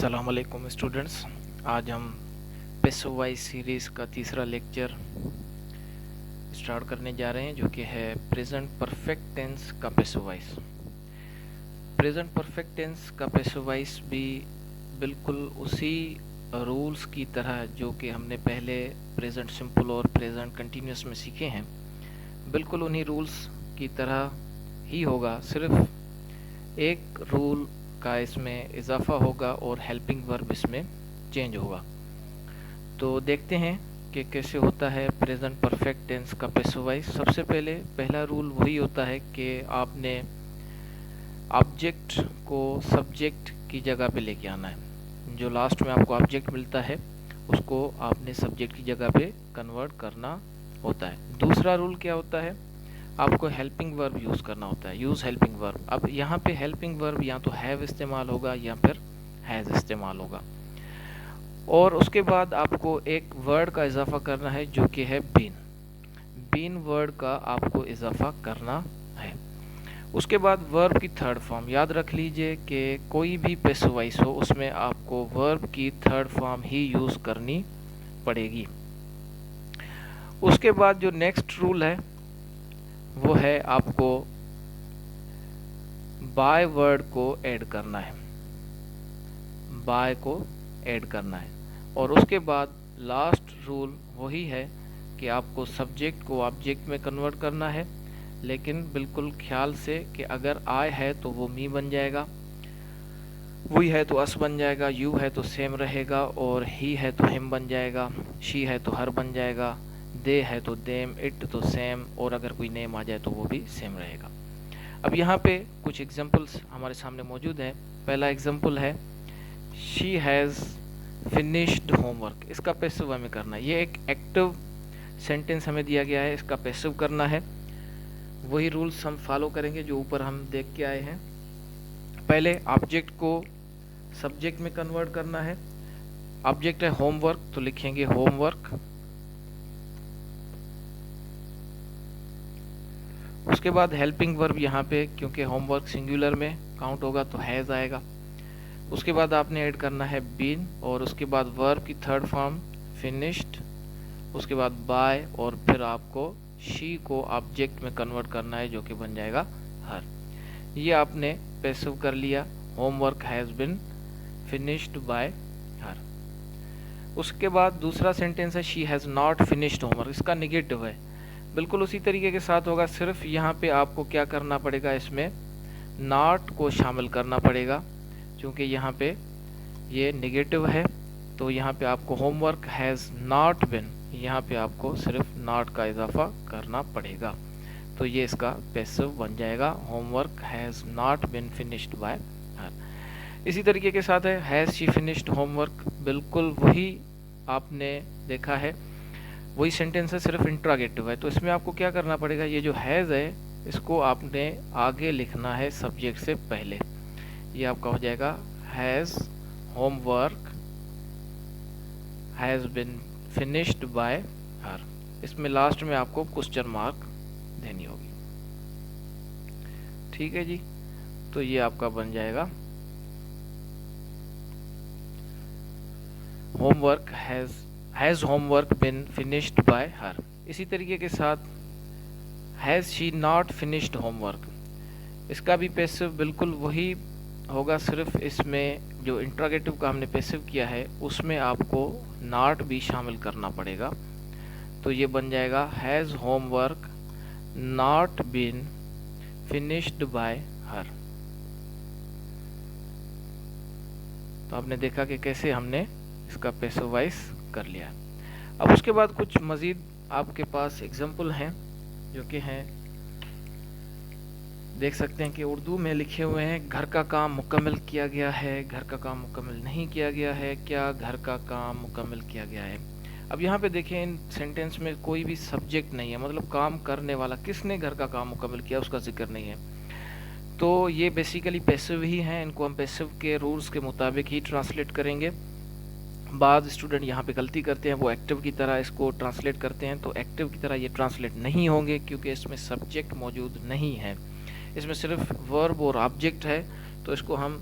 अस्सलाम वालेकुम स्टूडेंट्स। आज हम पैसिव वॉइस सीरीज़ का तीसरा लेक्चर स्टार्ट करने जा रहे हैं, जो कि है प्रेजेंट परफेक्ट टेंस का passive voice. Present perfect tense का पैसिव वॉइस भी बिल्कुल उसी रूल्स की तरह जो कि हमने पहले प्रेजेंट सिंपल और प्रेजेंट कंटिन्यूस में सीखे हैं, बिल्कुल उन्हीं रूल्स की तरह ही होगा। सिर्फ एक रूल का इसमें इजाफा होगा और हेल्पिंग वर्ब इसमें चेंज होगा। तो देखते हैं कि कैसे होता है प्रेजेंट परफेक्ट टेंस का पैसिव वॉइस। सबसे पहला रूल वही होता है कि आपने ऑब्जेक्ट को सब्जेक्ट की जगह पे लेके आना है। जो लास्ट में आपको ऑब्जेक्ट मिलता है उसको आपने सब्जेक्ट की जगह पे कन्वर्ट करना होता है। दूसरा रूल क्या होता है, आपको हेल्पिंग वर्ब यूज़ करना होता है, यूज़ हेल्पिंग वर्ब। अब यहाँ पे हेल्पिंग वर्ब या तो हैव इस्तेमाल होगा या फिर हैज़ इस्तेमाल होगा। और उसके बाद आपको एक वर्ड का इजाफा करना है जो कि है बीन। बीन वर्ड का आपको इजाफा करना है। उसके बाद वर्ब की थर्ड फॉर्म याद रख लीजिए कि कोई भी पैसिव वॉइस हो उसमें आपको वर्ब की थर्ड फॉर्म ही यूज़ करनी पड़ेगी। उसके बाद जो नेक्स्ट रूल है वो है आपको बाय वर्ड को ऐड करना है, बाय को ऐड करना है। और उसके बाद लास्ट रूल वही है कि आपको सब्जेक्ट को ऑब्जेक्ट में कन्वर्ट करना है, लेकिन बिल्कुल ख्याल से कि अगर आई है तो वो मी बन जाएगा, वी है तो अस बन जाएगा, यू है तो सेम रहेगा, और ही है तो हिम बन जाएगा, शी है तो हर बन जाएगा, दे है तो देम, इट तो सेम, और अगर कोई नेम आ जाए तो वो भी सेम रहेगा। अब यहाँ पे कुछ एग्जांपल्स हमारे सामने मौजूद हैं। पहला एग्जांपल है शी हैज़ फिनिश्ड होमवर्क। इसका पैसिव हमें करना है। ये एक एक्टिव सेंटेंस हमें दिया गया है, इसका पैसिव करना है। वही रूल्स हम फॉलो करेंगे जो ऊपर हम देख के आए हैं। पहले ऑब्जेक्ट को सब्जेक्ट में कन्वर्ट करना है। ऑब्जेक्ट है होमवर्क तो लिखेंगे होमवर्क। उसके बाद हेल्पिंग वर्ब यहाँ पे क्योंकि होमवर्क सिंगुलर में काउंट होगा तो हैज़ आएगा। उसके बाद आपने ऐड करना है बीन, और उसके बाद वर्ब की थर्ड फॉर्म फिनिश्ड, उसके बाद बाय, और फिर आपको शी को ऑब्जेक्ट में कन्वर्ट करना है जो कि बन जाएगा हर। ये आपने पैसिव कर लिया, homework has been finished by हर। उसके बाद दूसरा सेंटेंस है she has not finished homework. इसका निगेटिव है, बिल्कुल उसी तरीके के साथ होगा, सिर्फ यहाँ पे आपको क्या करना पड़ेगा, इसमें नॉट को शामिल करना पड़ेगा क्योंकि यहाँ पे ये निगेटिव है। तो यहाँ पे आपको होमवर्क हैज़ नॉट बिन, यहाँ पे आपको सिर्फ नॉट का इजाफा करना पड़ेगा। तो ये इसका पैसिव बन जाएगा, homework has not been finished by her. इसी तरीके के साथ है हैज़ शी फिनिश्ड होमवर्क। बिल्कुल वही आपने देखा है, वही सेंटेंस है, सिर्फ इंट्रागेटिव है। तो इसमें आपको क्या करना पड़ेगा, ये जो हैज़ है इसको आपने आगे लिखना है सब्जेक्ट से पहले। ये आपका हो जाएगा has homework has been finished by हर। इसमें लास्ट में आपको क्वेश्चन मार्क देनी होगी। ठीक है जी, तो ये आपका बन जाएगा homework has homework been finished by her. इसी तरीके के साथ has she not finished homework. इसका भी पैसिव बिल्कुल वही होगा, सिर्फ इसमें जो इंट्रागेटिव का हमने पैसिव किया है उसमें आपको नॉट भी शामिल करना पड़ेगा। तो ये बन जाएगा has homework not been finished by her. तो आपने देखा कि कैसे हमने इसका पैसिव वॉइस कर लिया। अब उसके बाद कुछ मज़ीद आपके पास एग्जाम्पल हैं जो कि हैं, देख सकते हैं कि उर्दू में लिखे हुए हैं घर का काम मुकम्मल किया गया है, घर का काम मुकम्मल नहीं किया गया है, क्या घर का काम मुकम्मल किया गया है। अब यहाँ पे देखें इन सेंटेंस में कोई भी सब्जेक्ट नहीं है, मतलब काम करने वाला किसने घर का काम मुकम्मल किया उसका जिक्र नहीं है। तो ये बेसिकली पैसिव ही हैं, इनको हम पैसिव के रूल्स के मुताबिक ही ट्रांसलेट करेंगे। बाद स्टूडेंट यहाँ पे गलती करते हैं, वो एक्टिव की तरह इसको ट्रांसलेट करते हैं, तो एक्टिव की तरह ये ट्रांसलेट नहीं होंगे क्योंकि इसमें सब्जेक्ट मौजूद नहीं है, इसमें सिर्फ वर्ब और ऑब्जेक्ट है। तो इसको हम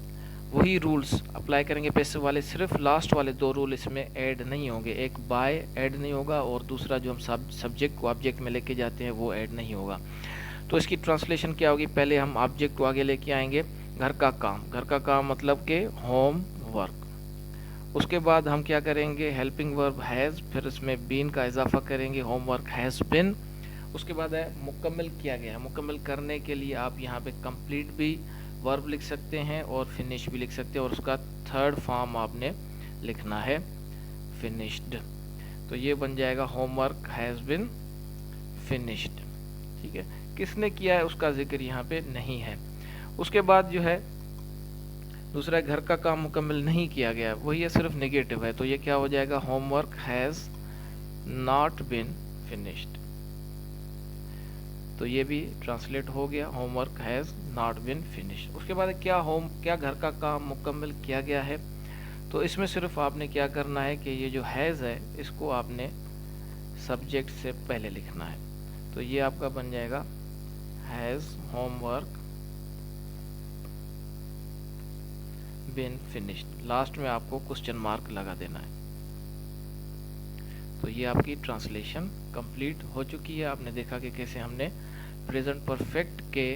वही रूल्स अप्लाई करेंगे पैसिव वाले, सिर्फ लास्ट वाले 2 रूल इसमें ऐड नहीं होंगे। एक बाय ऐड नहीं होगा और दूसरा जो हम सब्जेक्ट को ऑब्जेक्ट में लेके जाते हैं वो ऐड नहीं होगा। तो इसकी ट्रांसलेशन क्या होगी, पहले हम ऑब्जेक्ट को आगे लेके आएंगे, घर का काम, घर का काम मतलब कि होम वर्क। उसके बाद हम क्या करेंगे, हेल्पिंग वर्ब हैज़, फिर इसमें बीन का इजाफा करेंगे, होमवर्क हैज़ बिन। उसके बाद है मुकम्मल किया गया। मुकम्मल करने के लिए आप यहाँ पे कंप्लीट भी वर्ब लिख सकते हैं और फिनिश भी लिख सकते हैं, और उसका थर्ड फॉर्म आपने लिखना है फिनिश्ड। तो ये बन जाएगा होमवर्क हैज़ बिन फिनिश्ड। ठीक है, किसने किया है उसका जिक्र यहाँ पे नहीं है। उसके बाद जो है दूसरा, घर का काम मुकम्मल नहीं किया गया, वही है सिर्फ नेगेटिव है, तो ये क्या हो जाएगा, homework has not been finished. तो ये भी ट्रांसलेट हो गया, homework has not been finished. उसके बाद क्या घर का काम मुकम्मल किया गया है, तो इसमें सिर्फ आपने क्या करना है कि ये जो हैज़ है इसको आपने सब्जेक्ट से पहले लिखना है। तो ये आपका बन जाएगा has homework been finished. Last में आपको क्वेश्चन मार्क लगा देना है। तो ये आपकी ट्रांसलेशन कंप्लीट हो चुकी है। आपने देखा कि कैसे हमने प्रेजेंट परफेक्ट के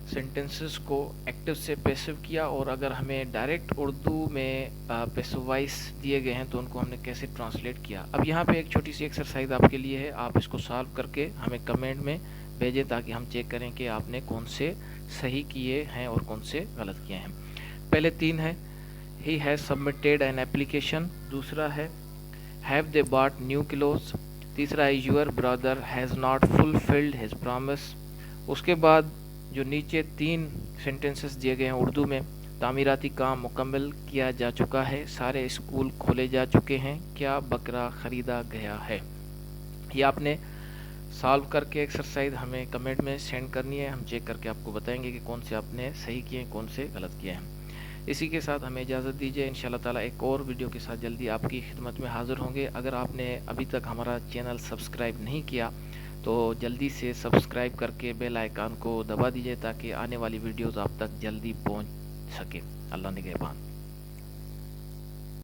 सेंटेंसेस को एक्टिव से पैसिव किया, और अगर हमें डायरेक्ट उर्दू में पैसिव वॉइस दिए गए हैं तो उनको हमने कैसे ट्रांसलेट किया। अब यहाँ पे एक छोटी सी एक्सरसाइज आपके लिए है, आप इसको सॉल्व करके हमें कमेंट में भेजें ताकि हम चेक करें कि आपने कौन से सही किए हैं और कौन से गलत किए हैं। पहले 3 है, he has submitted an application. दूसरा है, have they bought new clothes. तीसरा है, your brother has not fulfilled his promise. उसके बाद जो नीचे 3 सेंटेंसेस दिए गए हैं उर्दू में, तामीराती काम मुकम्मल किया जा चुका है, सारे स्कूल खोले जा चुके हैं, क्या बकरा ख़रीदा गया है। ये आपने सॉल्व करके एक्सरसाइज हमें कमेंट में सेंड करनी है, हम चेक करके आपको बताएंगे कि कौन से आपने सही किए हैं, कौन से गलत किए हैं। इसी के साथ हमें इजाज़त दीजिए, इंशाल्लाह ताला एक और वीडियो के साथ जल्दी आपकी खिदमत में हाज़िर होंगे। अगर आपने अभी तक हमारा चैनल सब्सक्राइब नहीं किया तो जल्दी से सब्सक्राइब करके बेल आइकन को दबा दीजिए ताकि आने वाली वीडियोज़ आप तक जल्दी पहुंच सके। अल्लाह निगहबान।